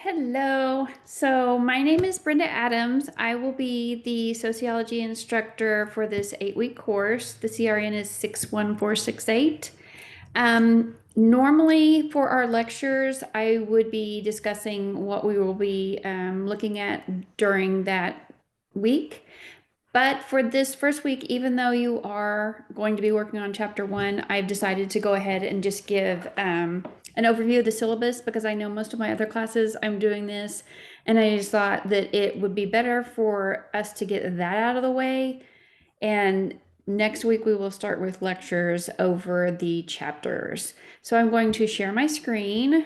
Hello. So my name is Brenda Adams. I will be the sociology instructor for this 8-week course. The CRN is 61468. Normally for our lectures, I would be discussing what we will be looking at during that week. But for this first week, even though you are going to be working on chapter 1, I've decided to go ahead and just give an overview of the syllabus because I know most of my other classes I'm doing this, and I just thought that it would be better for us to get that out of the way. And next week we will start with lectures over the chapters. So I'm going to share my screen.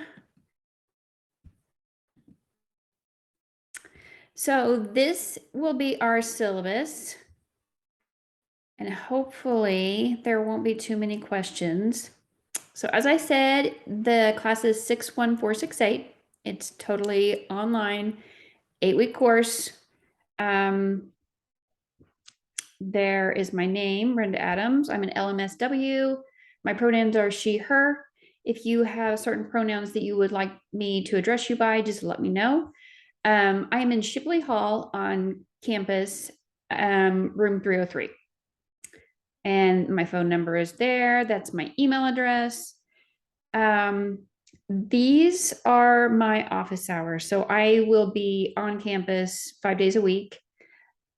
So this will be our syllabus. And hopefully there won't be too many questions. So as I said, the class is 61468. It's totally online, 8-week course. There is my name, Brenda Adams. I'm an LMSW. My pronouns are she, her. If you have certain pronouns that you would like me to address you by, just let me know. I am in Shipley Hall on campus, room 303. And my phone number is there. That's my email address. These are my office hours. So I will be on campus 5 days a week.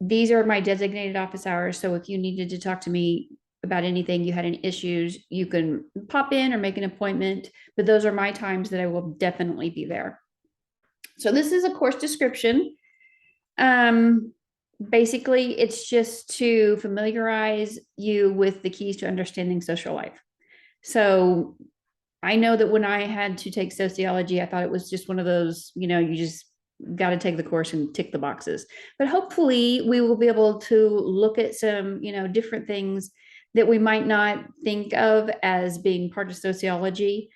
These are my designated office hours. So if you needed to talk to me about anything, you had any issues, you can pop in or make an appointment. But those are my times that I will definitely be there. So this is a course description. Basically, it's just to familiarize you with the keys to understanding social life. So I know that when I had to take sociology, I thought it was just one of those, you just got to take the course and tick the boxes. But hopefully we will be able to look at some, different things that we might not think of as being part of sociology.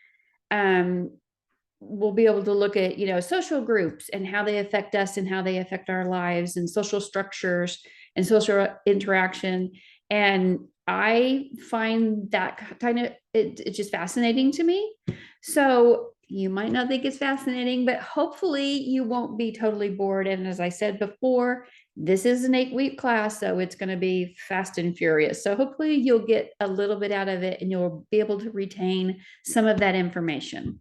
We'll be able to look at, social groups and how they affect us and how they affect our lives, and social structures and social interaction. And I find that kind of, it's just fascinating to me. So you might not think it's fascinating, but hopefully you won't be totally bored. And as I said before, this is an 8-week class, so it's going to be fast and furious. So hopefully you'll get a little bit out of it and you'll be able to retain some of that information.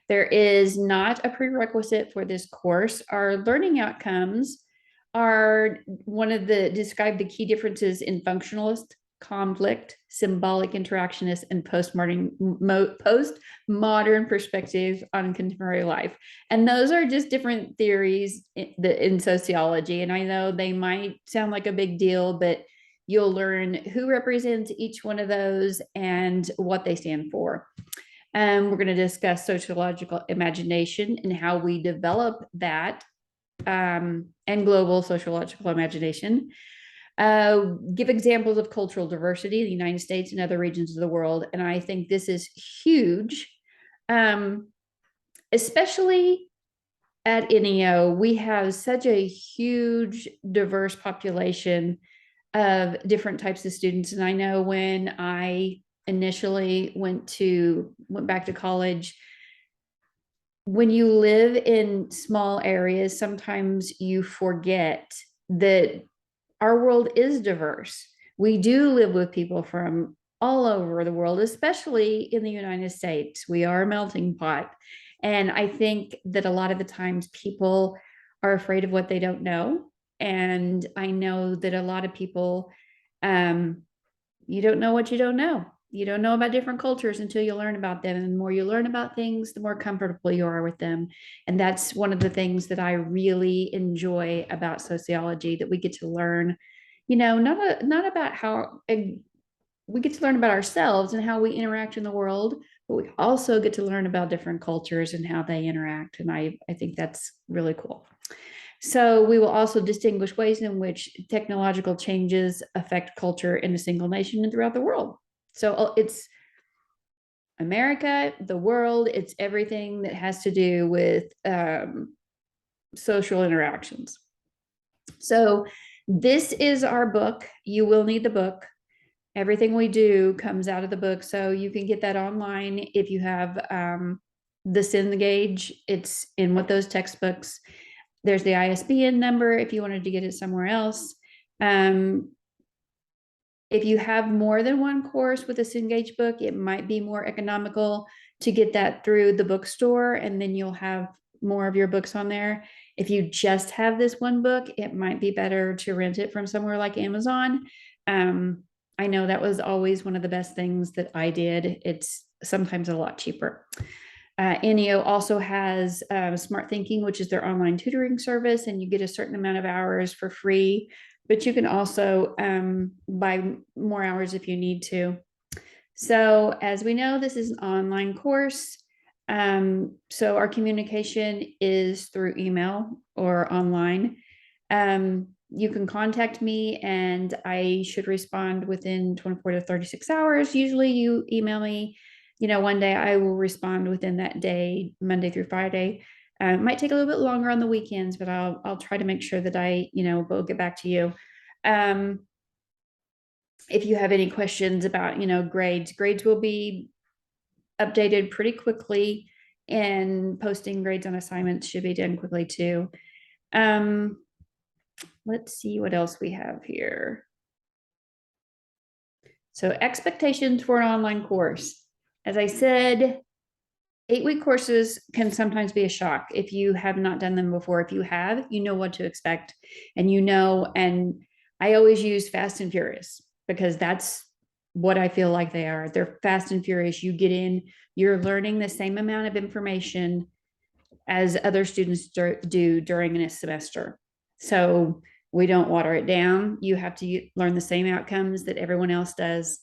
There is not a prerequisite for this course. Our learning outcomes are describe the key differences in functionalist, conflict, symbolic interactionist, and postmodern perspectives on contemporary life. And those are just different theories in sociology. And I know they might sound like a big deal, but you'll learn who represents each one of those and what they stand for. We're going to discuss sociological imagination and how we develop that, and global sociological imagination. Give examples of cultural diversity in the United States and other regions of the world. And I think this is huge, especially at NEO. We have such a huge, diverse population of different types of students. And I know when I initially went back to college, when you live in small areas, sometimes you forget that our world is diverse. We do live with people from all over the world, especially in the United States. We are a melting pot. And I think that a lot of the times people are afraid of what they don't know. And I know that a lot of people, you don't know what you don't know. You don't know about different cultures until you learn about them. And the more you learn about things, the more comfortable you are with them. And that's one of the things that I really enjoy about sociology, that we get to learn, not about how we get to learn about ourselves and how we interact in the world, but we also get to learn about different cultures and how they interact. And I think that's really cool. So we will also distinguish ways in which technological changes affect culture in a single nation and throughout the world. So it's America, the world, it's everything that has to do with social interactions. So this is our book. You will need the book. Everything we do comes out of the book. So you can get that online if you have the SIN gauge. It's in with those textbooks. There's the ISBN number if you wanted to get it somewhere else. If you have more than one course with a Cengage book, it might be more economical to get that through the bookstore, and then you'll have more of your books on there. If you just have this one book, it might be better to rent it from somewhere like Amazon. I know that was always one of the best things that I did. It's sometimes a lot cheaper. NEO also has Smart Thinking, which is their online tutoring service, and you get a certain amount of hours for free, but you can also buy more hours if you need to. So as we know, this is an online course. So our communication is through email or online. You can contact me and I should respond within 24 to 36 hours. Usually you email me, one day I will respond within that day, Monday through Friday. It might take a little bit longer on the weekends, but I'll try to make sure that I, will get back to you. If you have any questions about, grades will be updated pretty quickly, and posting grades on assignments should be done quickly too. Let's see what else we have here. So expectations for an online course. As I said, 8-week courses can sometimes be a shock if you have not done them before. If you have, you know what to expect, and and I always use fast and furious because that's what I feel like they are. They're fast and furious. You get in, you're learning the same amount of information as other students do during a semester. So we don't water it down. You have to learn the same outcomes that everyone else does.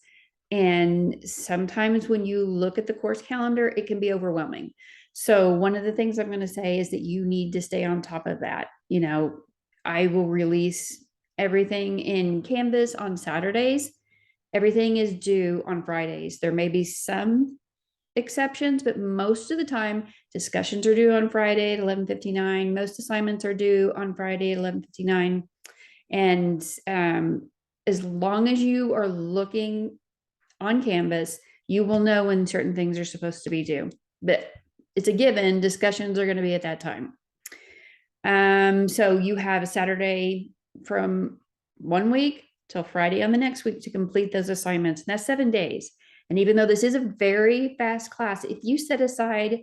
And sometimes when you look at the course calendar, it can be overwhelming. So one of the things I'm going to say is that you need to stay on top of that. I will release everything in Canvas on Saturdays. Everything is due on Fridays. There may be some exceptions, but most of the time discussions are due on Friday at 11:59. Most assignments are due on Friday at 11:59. And as long as you are looking on Canvas, you will know when certain things are supposed to be due. But it's a given, discussions are going to be at that time. So you have a Saturday from one week till Friday on the next week to complete those assignments. And that's 7 days. And even though this is a very fast class, if you set aside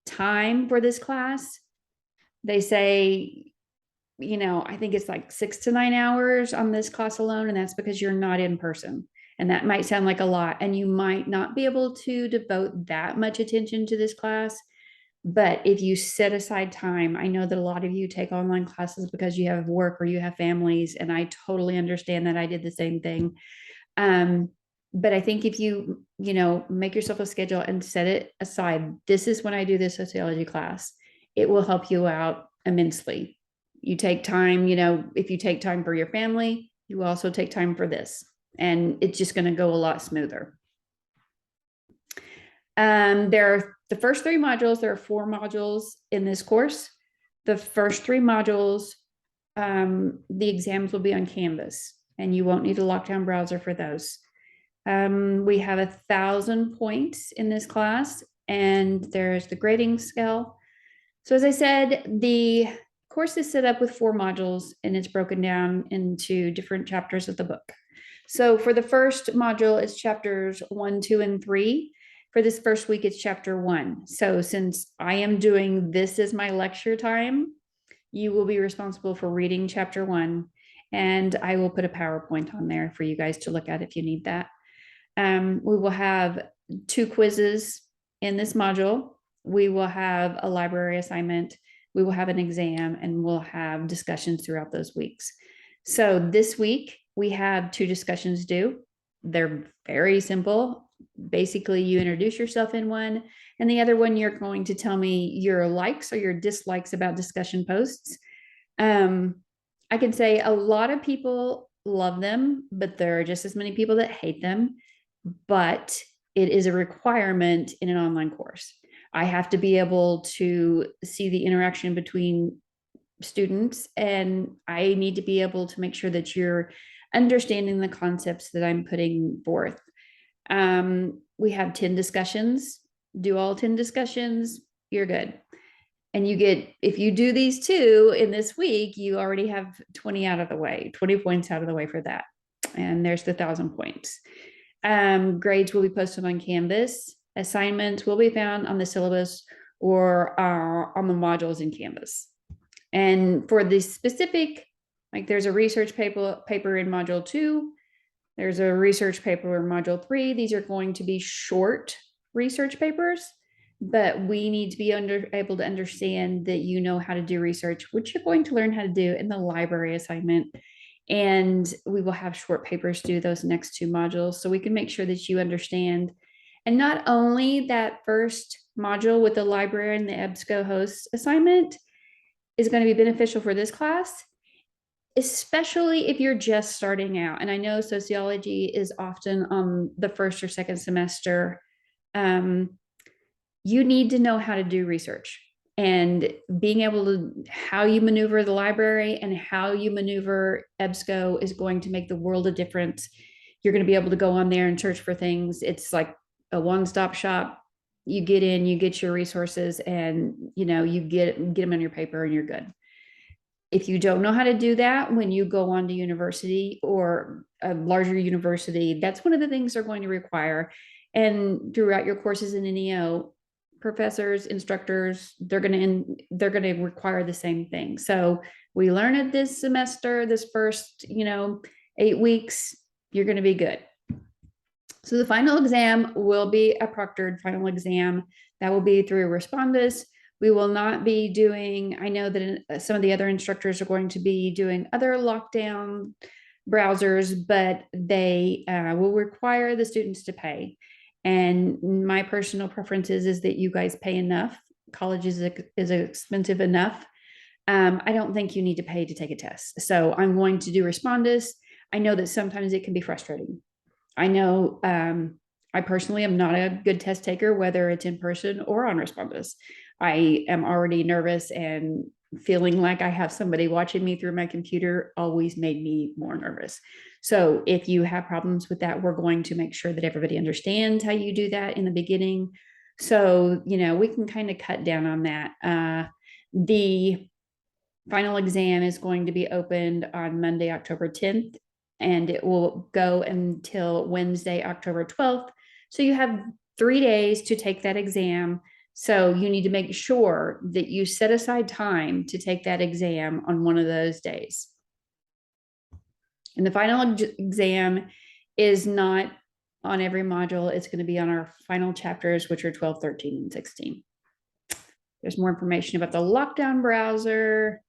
time for this class, they say, I think it's like 6 to 9 hours on this class alone. And that's because you're not in person. And that might sound like a lot. And you might not be able to devote that much attention to this class. But if you set aside time, I know that a lot of you take online classes because you have work or you have families. And I totally understand that. I did the same thing. But I think if you, make yourself a schedule and set it aside, this is when I do this sociology class, it will help you out immensely. You take time, if you take time for your family, you also take time for this, and it's just going to go a lot smoother. There are the first 3 modules. There are 4 modules in this course. The first 3 modules, the exams will be on Canvas, and you won't need a lockdown browser for those. We have 1,000 points in this class, and there's the grading scale. So as I said, the course is set up with 4 modules, and it's broken down into different chapters of the book. So for the first module, it's chapters 1, 2, and 3. For this first week, it's chapter 1. So since I am doing this as my lecture time, you will be responsible for reading chapter 1, and I will put a PowerPoint on there for you guys to look at if you need that. We will have 2 quizzes in this module. We will have a library assignment. We will have an exam, and we'll have discussions throughout those weeks. So this week we have 2 discussions due. They're very simple. Basically, you introduce yourself in one, and the other one, you're going to tell me your likes or your dislikes about discussion posts. I can say a lot of people love them, but there are just as many people that hate them. But it is a requirement in an online course. I have to be able to see the interaction between students, and I need to be able to make sure that you're understanding the concepts that I'm putting forth. We have 10 discussions, do all 10 discussions. you're good. And you get, if you do these two in this week, you already have 20 out of the way, 20 points out of the way for that. And there's the 1,000 points. Grades will be posted on Canvas. Assignments will be found on the syllabus or on the modules in Canvas. And for the specific, like there's a research paper in module 2, there's a research paper in module 3. These are going to be short research papers, but we need to be able to understand that you know how to do research, which you're going to learn how to do in the library assignment. And we will have short papers do those next 2 modules, so we can make sure that you understand. And not only that first module with the library and the EBSCO host assignment is going to be beneficial for this class, especially if you're just starting out. And I know sociology is often on the first or second semester. You need to know how to do research, and being able to, how you maneuver the library and how you maneuver EBSCO is going to make the world of difference. You're going to be able to go on there and search for things. It's like a one-stop shop. You get in, you get your resources, and you get them on your paper and you're good. If you don't know how to do that when you go on to university or a larger university, that's one of the things they're going to require. And throughout your courses in NEO, professors, instructors, they're going to require the same thing. So we learn it this semester, this first 8 weeks, you're going to be good. So the final exam will be a proctored final exam. That will be through Respondus. We will not be doing, I know that some of the other instructors are going to be doing other lockdown browsers, but they will require the students to pay. And my personal preference is that you guys pay enough. College is expensive enough. I don't think you need to pay to take a test. So I'm going to do Respondus. I know that sometimes it can be frustrating. I know I personally am not a good test taker, whether it's in person or on Respondus. I am already nervous, and feeling like I have somebody watching me through my computer always made me more nervous. So if you have problems with that, we're going to make sure that everybody understands how you do that in the beginning. So, we can kind of cut down on that. The final exam is going to be opened on Monday, October 10th, and it will go until Wednesday, October 12th. So you have 3 days to take that exam. So you need to make sure that you set aside time to take that exam on one of those days. And the final exam is not on every module. It's going to be on our final chapters, which are 12, 13, and 16. There's more information about the lockdown browser.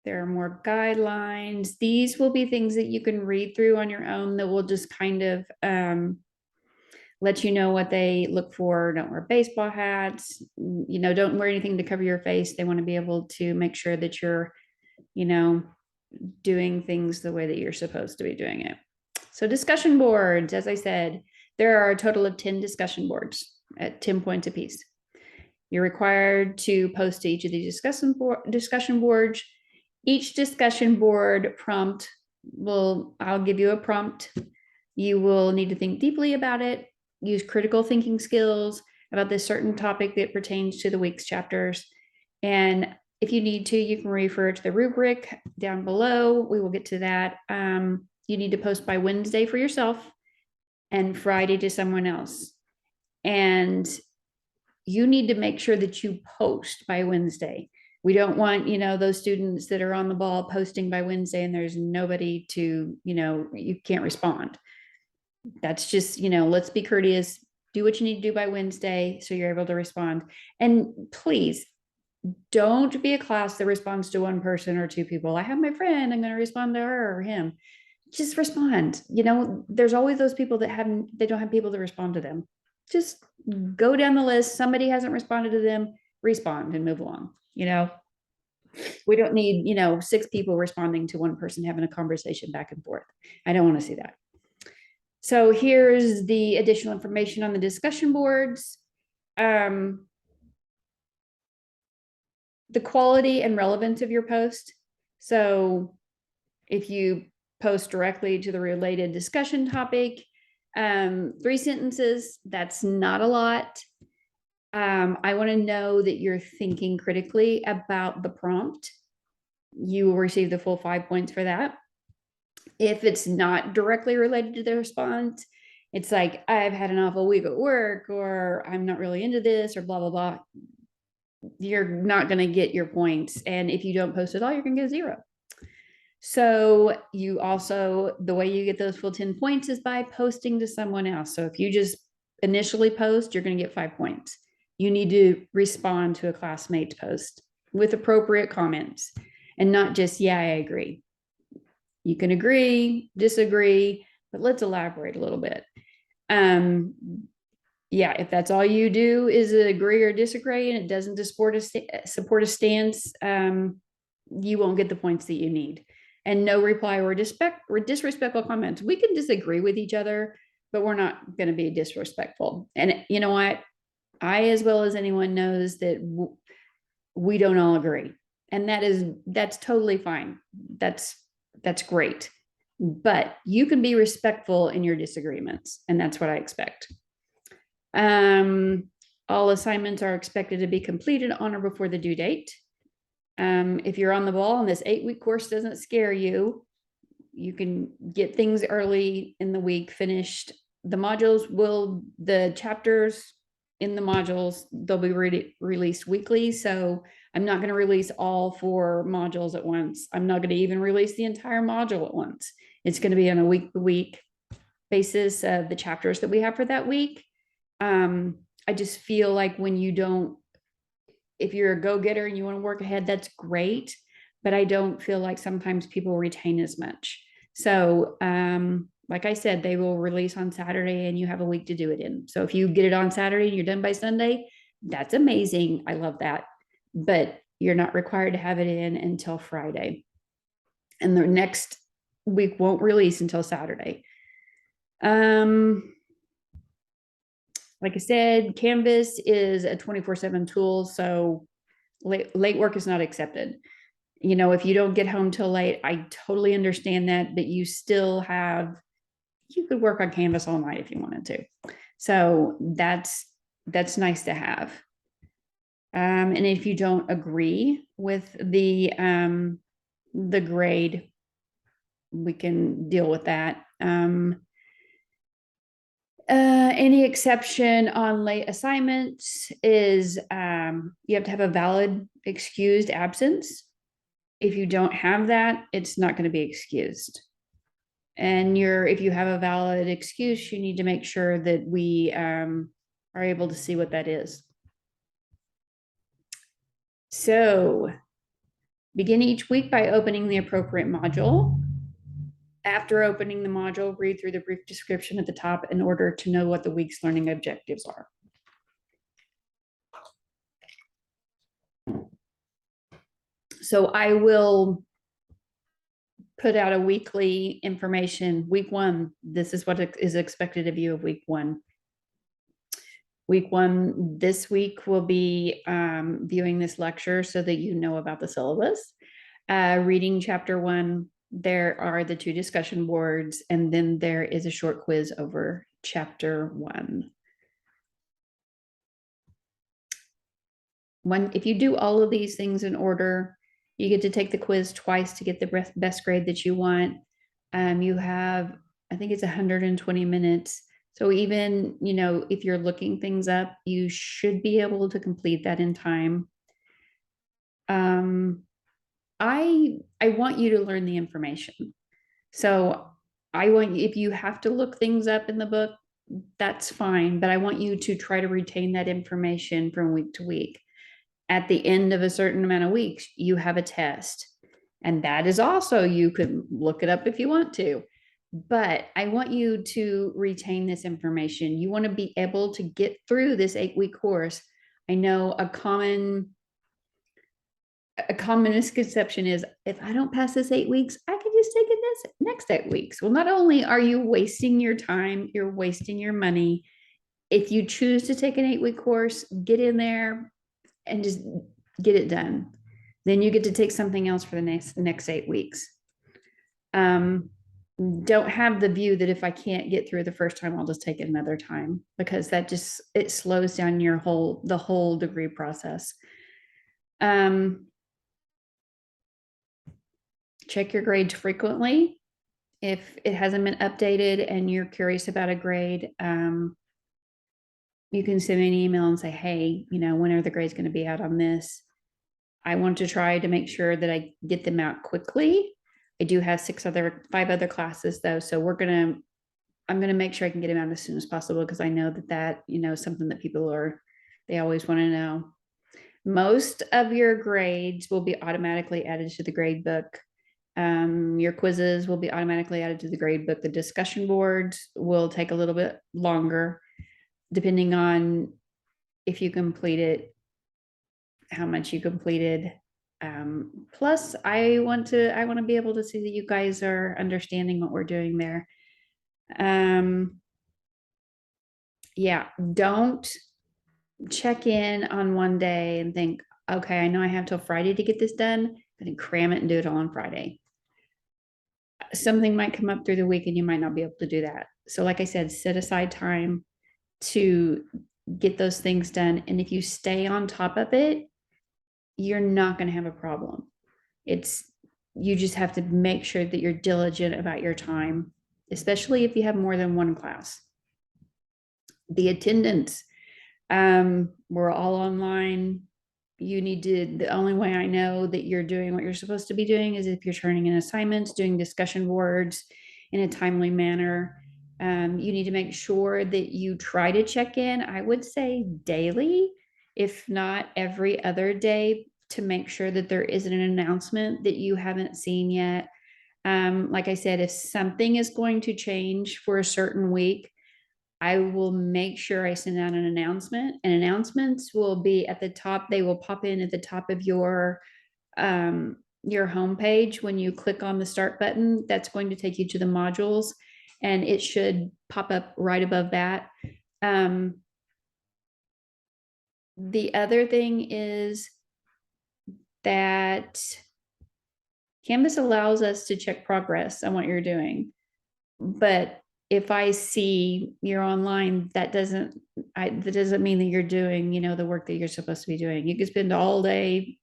There are more guidelines. These will be things that you can read through on your own that will just kind of let you know what they look for. Don't wear baseball hats, don't wear anything to cover your face. They want to be able to make sure that you're, doing things the way that you're supposed to be doing it. So discussion boards, as I said, there are a total of 10 discussion boards at 10 points apiece. You're required to post to each of these discussion boards. Each discussion board prompt I'll give you a prompt. You will need to think deeply about it, use critical thinking skills about this certain topic that pertains to the week's chapters. And if you need to, you can refer to the rubric down below. We will get to that. You need to post by Wednesday for yourself and Friday to someone else. And you need to make sure that you post by Wednesday. We don't want, those students that are on the ball posting by Wednesday and there's nobody to, you can't respond. That's just, let's be courteous, do what you need to do by Wednesday so you're able to respond. And please don't be a class that responds to one person or 2 people. I have my friend, I'm going to respond to her or him. Just respond. There's always those people that they don't have people to respond to them. Just go down the list. Somebody hasn't responded to them, respond and move along. We don't need, 6 people responding to one person having a conversation back and forth. I don't want to see that. So here's the additional information on the discussion boards. The quality and relevance of your post. So if you post directly to the related discussion topic, 3 sentences, that's not a lot. I want to know that you're thinking critically about the prompt. You will receive the full 5 points for that. If it's not directly related to the response, it's like, I've had an awful week at work, or I'm not really into this, or blah, blah, blah. You're not going to get your points. And if you don't post at all, you're going to get a 0. So you also, the way you get those full 10 points is by posting to someone else. So if you just initially post, you're going to get 5 points. You need to respond to a classmate's post with appropriate comments and not just, yeah, I agree. You can agree, disagree, but let's elaborate a little bit. Yeah, if that's all you do is agree or disagree and it doesn't support a stance, you won't get the points that you need. And no reply or disrespectful comments. We can disagree with each other, but we're not going to be disrespectful. And you know what? I, as well as anyone, knows that we don't all agree, and that's totally fine. That's great. But you can be respectful in your disagreements, and that's what I expect. All assignments are expected to be completed on or before the due date. If you're on the ball and this 8-week course doesn't scare you, you can get things early in the week finished. The chapters in the modules, they'll be released weekly. So I'm not going to release all 4 modules at once. I'm not going to even release the entire module at once. It's going to be on a week-to-week basis of the chapters that we have for that week. I just feel like if you're a go-getter and you want to work ahead, that's great. But I don't feel like sometimes people retain as much. So, like I said, they will release on Saturday and you have a week to do it in. So if you get it on Saturday and you're done by Sunday, that's amazing. I love that. But you're not required to have it in until Friday. And the next week won't release until Saturday. Like I said, Canvas is a 24/7 tool, so late work is not accepted. If you don't get home till late, I totally understand that, but you could work on Canvas all night if you wanted to. So that's nice to have. And if you don't agree with the grade, we can deal with that. Any exception on late assignments is you have to have a valid excused absence. If you don't have that, it's not going to be excused. And if you have a valid excuse, you need to make sure that we are able to see what that is. So begin each week by opening the appropriate module. After opening the module, read through the brief description at the top in order to know what the week's learning objectives are. So I will put out a weekly information. Week 1, this is what is expected of you of week 1. Week 1, this week will be viewing this lecture so that you know about the syllabus. Reading chapter 1, there are the 2 discussion boards, and then there is a short quiz over chapter 1. If you do all of these things in order, you get to take the quiz twice to get the best grade that you want. You have, I think it's 120 minutes. So even, if you're looking things up, you should be able to complete that in time. I want you to learn the information. So if you have to look things up in the book, that's fine. But I want you to try to retain that information from week to week. At the end of a certain amount of weeks, you have a test. And that is also, you could look it up if you want to. But I want you to retain this information. You want to be able to get through this 8-week course. I know a common misconception is, if I don't pass this 8 weeks, I can just take it this next 8 weeks. Well, not only are you wasting your time, you're wasting your money. If you choose to take an 8-week course, get in there and just get it done. Then you get to take something else for the next 8 weeks. don't have the view that if I can't get through the first time, I'll just take it another time, because that just, it slows down the whole degree process. Check your grades frequently. If it hasn't been updated and you're curious about a grade, you can send me an email and say, hey, when are the grades going to be out on this? I want to try to make sure that I get them out quickly. I do have 5 other classes though. So I'm going to make sure I can get them out as soon as possible, because I know that, something that they always want to know. Most of your grades will be automatically added to the grade book. Your quizzes will be automatically added to the grade book. The discussion boards will take a little bit longer, depending on if you complete it, how much you completed. Plus, I want to be able to see that you guys are understanding what we're doing there. Yeah, don't check in on one day and think, okay, I know I have till Friday to get this done, but then cram it and do it all on Friday. Something might come up through the week and you might not be able to do that. So, like I said, set aside time to get those things done. And if you stay on top of it, you're not going to have a problem. You just have to make sure that you're diligent about your time, especially if you have more than one class. The attendance, we're all online. The only way I know that you're doing what you're supposed to be doing is if you're turning in assignments, doing discussion boards in a timely manner. You need to make sure that you try to check in, I would say daily, if not every other day, to make sure that there isn't an announcement that you haven't seen yet. Like I said, if something is going to change for a certain week, I will make sure I send out an announcement, and announcements will be at the top. They will pop in at the top of your homepage. When you click on the start button, that's going to take you to the modules, and it should pop up right above that. The other thing is that Canvas allows us to check progress on what you're doing. But if I see you're online, that doesn't mean that you're doing, the work that you're supposed to be doing. You could spend all day,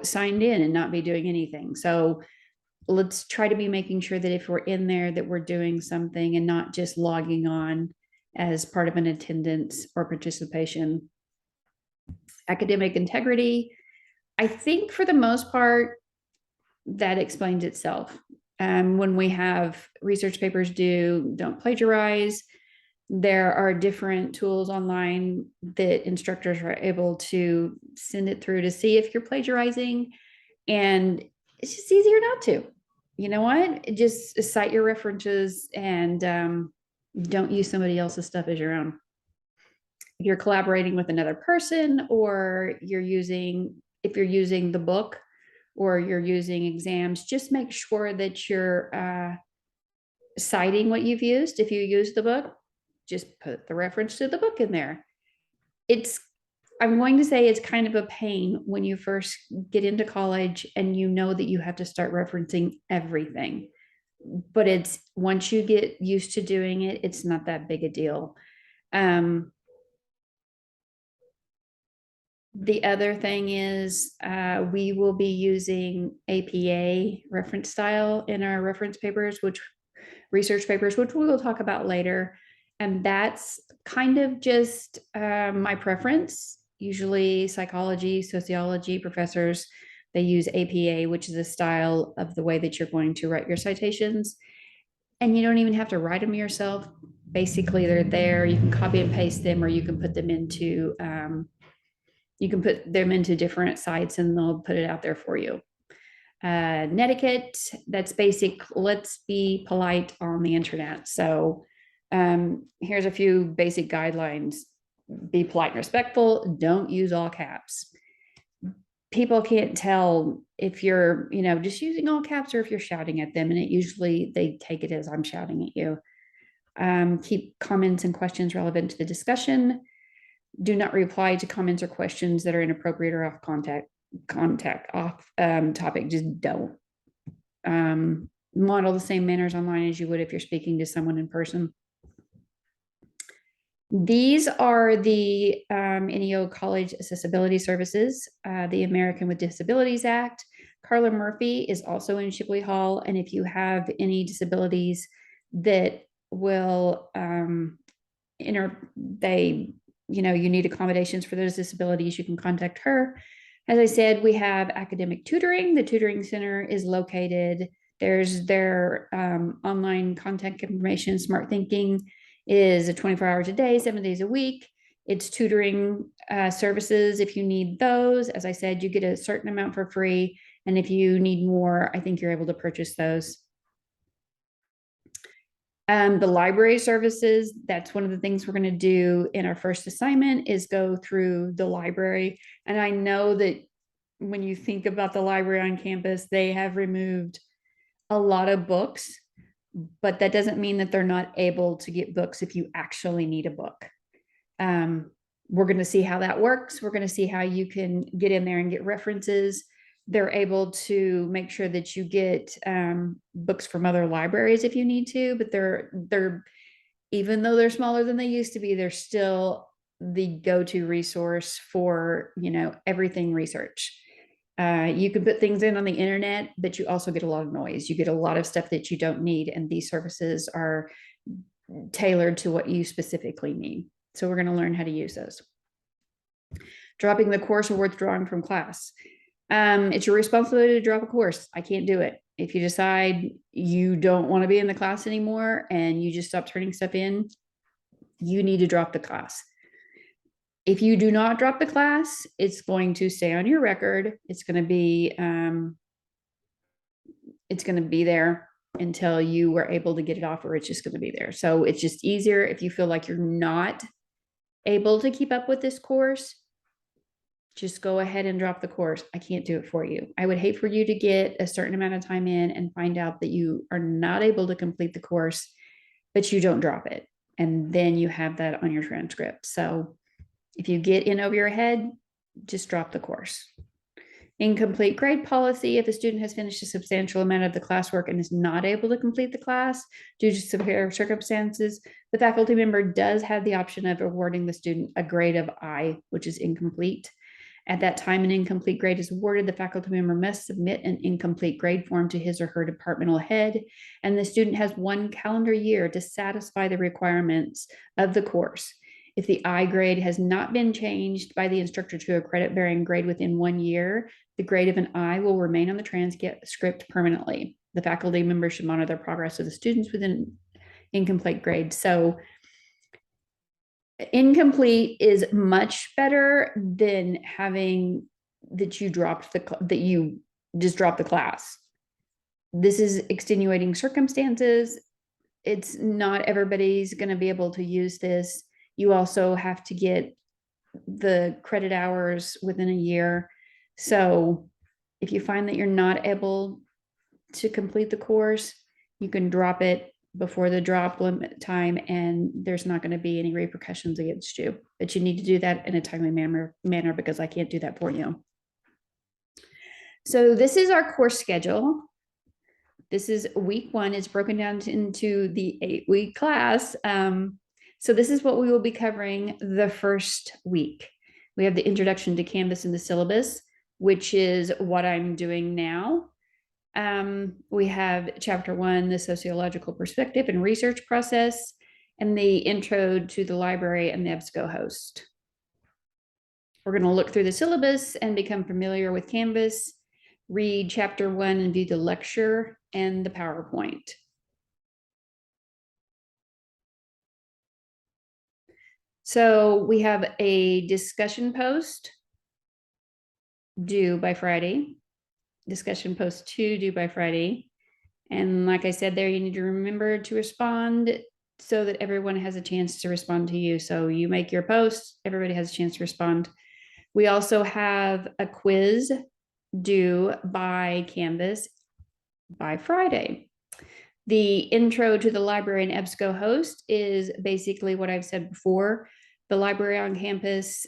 signed in and not be doing anything. So let's try to be making sure that if we're in there, that we're doing something and not just logging on as part of an attendance or participation. Academic integrity, I think for the most part, that explains itself. When we have research papers due, don't plagiarize. There are different tools online that instructors are able to send it through to see if you're plagiarizing, and it's just easier not to. You know what? Just cite your references and don't use somebody else's stuff as your own. If you're collaborating with another person, or if you're using the book, or you're using exams, just make sure that you're citing what you've used. If you use the book, just put the reference to the book in there. I'm going to say it's kind of a pain when you first get into college and you know that you have to start referencing everything. But once you get used to doing it, it's not that big a deal. The other thing is we will be using APA reference style in our research papers, which we will talk about later. And that's kind of just my preference. Usually psychology, sociology professors, they use APA, which is a style of the way that you're going to write your citations. And you don't even have to write them yourself. Basically, they're there. You can copy and paste them, or you can put them into different sites and they'll put it out there for you. Netiquette, that's basic. Let's be polite on the internet. So here's a few basic guidelines. Be polite and respectful. Don't use all caps. People can't tell if you're, just using all caps or if you're shouting at them. And they take it as I'm shouting at you. Keep comments and questions relevant to the discussion. Do not reply to comments or questions that are inappropriate or off topic. Just don't. model the same manners online as you would if you're speaking to someone in person. These are the NEO College Accessibility Services, the American with Disabilities Act. Carla Murphy is also in Shipley Hall. And if you have any disabilities that will you need accommodations for those disabilities, you can contact her. As I said, we have academic tutoring. The tutoring center is located. There's their online contact information. Smart Thinking is 24 hours a day, 7 days a week. It's tutoring services. If you need those, as I said, you get a certain amount for free. And if you need more, I think you're able to purchase those. The library services, that's one of the things we're going to do in our first assignment is go through the library. And I know that when you think about the library on campus, they have removed a lot of books, but that doesn't mean that they're not able to get books if you actually need a book. We're going to see how that works. We're going to see how you can get in there and get references. They're able to make sure that you get books from other libraries if you need to, but they're even though they're smaller than they used to be, they're still the go-to resource for, everything research. You can put things in on the internet, but you also get a lot of noise. You get a lot of stuff that you don't need, and these services are tailored to what you specifically need. So we're going to learn how to use those. Dropping the course or withdrawing from class. It's your responsibility to drop a course. I can't do it. If you decide you don't want to be in the class anymore and you just stop turning stuff in, you need to drop the class. If you do not drop the class, it's going to stay on your record. It's going to be there until you were able to get it off, or it's just going to be there. So it's just easier if you feel like you're not able to keep up with this course, just go ahead and drop the course. I can't do it for you. I would hate for you to get a certain amount of time in and find out that you are not able to complete the course, but you don't drop it. And then you have that on your transcript. So if you get in over your head, just drop the course. Incomplete grade policy. If a student has finished a substantial amount of the classwork and is not able to complete the class due to severe circumstances, the faculty member does have the option of awarding the student a grade of I, which is incomplete. At that time, an incomplete grade is awarded. The faculty member must submit an incomplete grade form to his or her departmental head, and the student has 1 calendar year to satisfy the requirements of the course. If the I grade has not been changed by the instructor to a credit-bearing grade within 1 year, the grade of an I will remain on the transcript permanently. The faculty member should monitor the progress of the students with an incomplete grade. So incomplete is much better than having that you just dropped the class. This is extenuating circumstances. It's not everybody's going to be able to use this. You also have to get the credit hours within a year. So if you find that you're not able to complete the course, you can drop it before the drop limit time, and there's not going to be any repercussions against you. But you need to do that in a timely manner because I can't do that for you. So this is our course schedule. This is week 1. It's broken down into the 8-week class. So this is what we will be covering the first week. We have the introduction to Canvas and the syllabus, which is what I'm doing now. We have chapter 1, the sociological perspective and research process, and the intro to the library and the EBSCO host. We're going to look through the syllabus and become familiar with Canvas, read chapter 1 and view the lecture and the PowerPoint. So we have a discussion post due by Friday. Discussion post 2 due by Friday. And like I said there, you need to remember to respond so that everyone has a chance to respond to you. So you make your post, everybody has a chance to respond. We also have a quiz due by Canvas by Friday. The intro to the library and EBSCO host is basically what I've said before. The library on campus,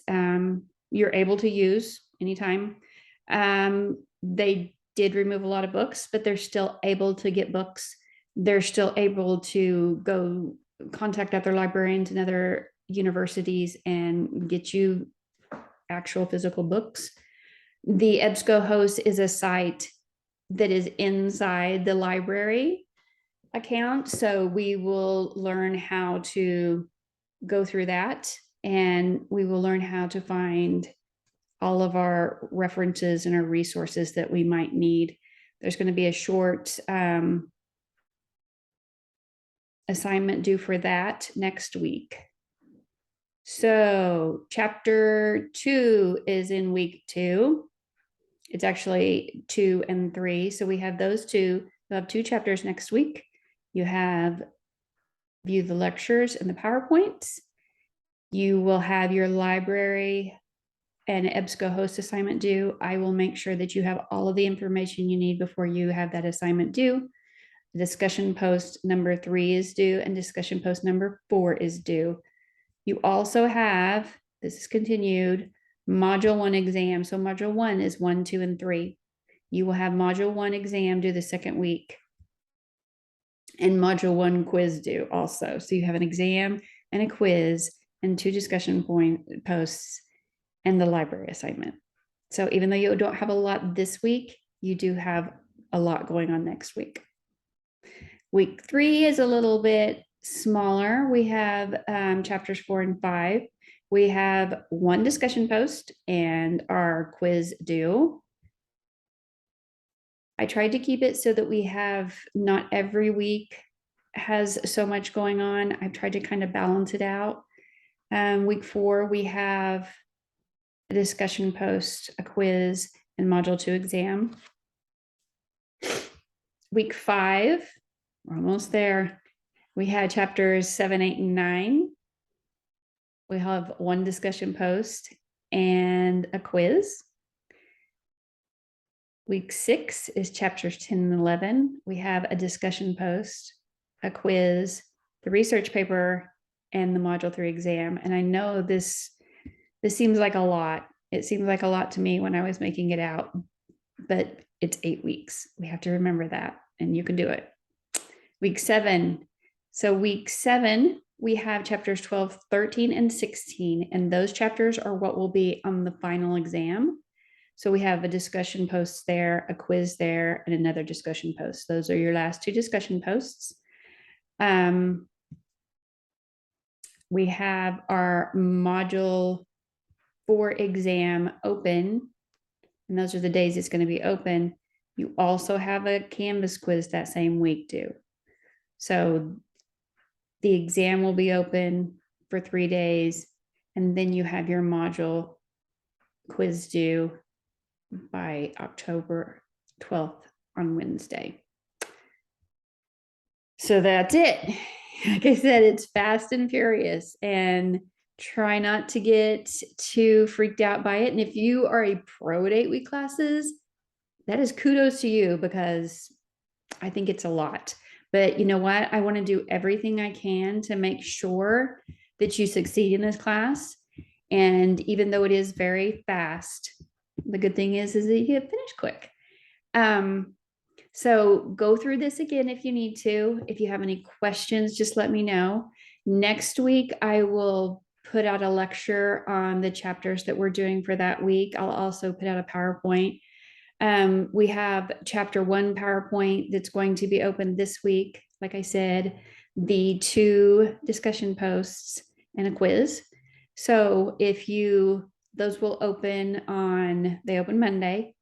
you're able to use anytime. They did remove a lot of books, but they're still able to get books. They're still able to go contact other librarians and other universities and get you actual physical books. The EBSCO host is a site that is inside the library account. So we will learn how to go through that, and we will learn how to find all of our references and our resources that we might need. There's going to be a short assignment due for that next week. So chapter 2 is in week 2. It's actually 2 and 3. So we have those two. You'll have 2 chapters next week. You have view the lectures and the PowerPoints. You will have your library and EBSCO host assignment due. I will make sure that you have all of the information you need before you have that assignment due. Discussion post number 3 is due, and discussion post number 4 is due. You also have, this is continued, module 1 exam. So module 1 is 1, 2, and 3. You will have module 1 exam due the second week, and module 1 quiz due also. So you have an exam and a quiz and 2 discussion posts and the library assignment. So even though you don't have a lot this week, you do have a lot going on next week. Week 3 is a little bit smaller. We have chapters 4 and 5. We have 1 discussion post and our quiz due. I tried to keep it so that we have not every week has so much going on. I've tried to kind of balance it out. Week 4, we have a discussion post, a quiz, and module 2 exam. Week 5, we're almost there. We had chapters 7, 8, and 9. We have 1 discussion post and a quiz. Week 6 is chapters 10 and 11. We have a discussion post, a quiz, the research paper, and the module 3 exam. And I know this seems like a lot. It seems like a lot to me when I was making it out, but it's 8 weeks. We have to remember that, and you can do it. Week 7. So week 7, we have chapters 12, 13, and 16. And those chapters are what will be on the final exam. So we have a discussion post there, a quiz there, and another discussion post. Those are your last 2 discussion posts. We have our module 4 exam open, and those are the days it's going to be open. You also have a Canvas quiz that same week due. So the exam will be open for 3 days, and then you have your module quiz due by October 12th on Wednesday. So that's it. Like I said, it's fast and furious, and try not to get too freaked out by it. And if you are a pro at 8-week classes, that is kudos to you, because I think it's a lot. But you know what? I want to do everything I can to make sure that you succeed in this class. And even though it is very fast, the good thing is that you get finished quick. So go through this again if you need to. If you have any questions, just let me know. Next week, I will put out a lecture on the chapters that we're doing for that week. I'll also put out a PowerPoint. We have chapter 1 PowerPoint that's going to be open this week. Like I said, the 2 discussion posts and a quiz. So those will open they open Monday,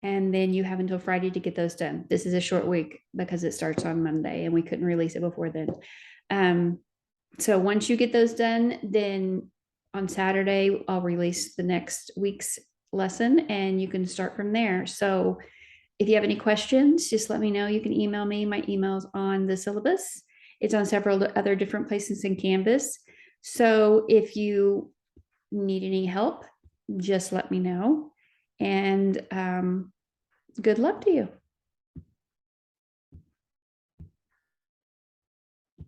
and then you have until Friday to get those done. This is a short week because it starts on Monday and we couldn't release it before then. So once you get those done, then on Saturday, I'll release the next week's lesson and you can start from there. So if you have any questions, just let me know. You can email me. My email's on the syllabus. It's on several other different places in Canvas. So if you need any help, just let me know. And good luck to you.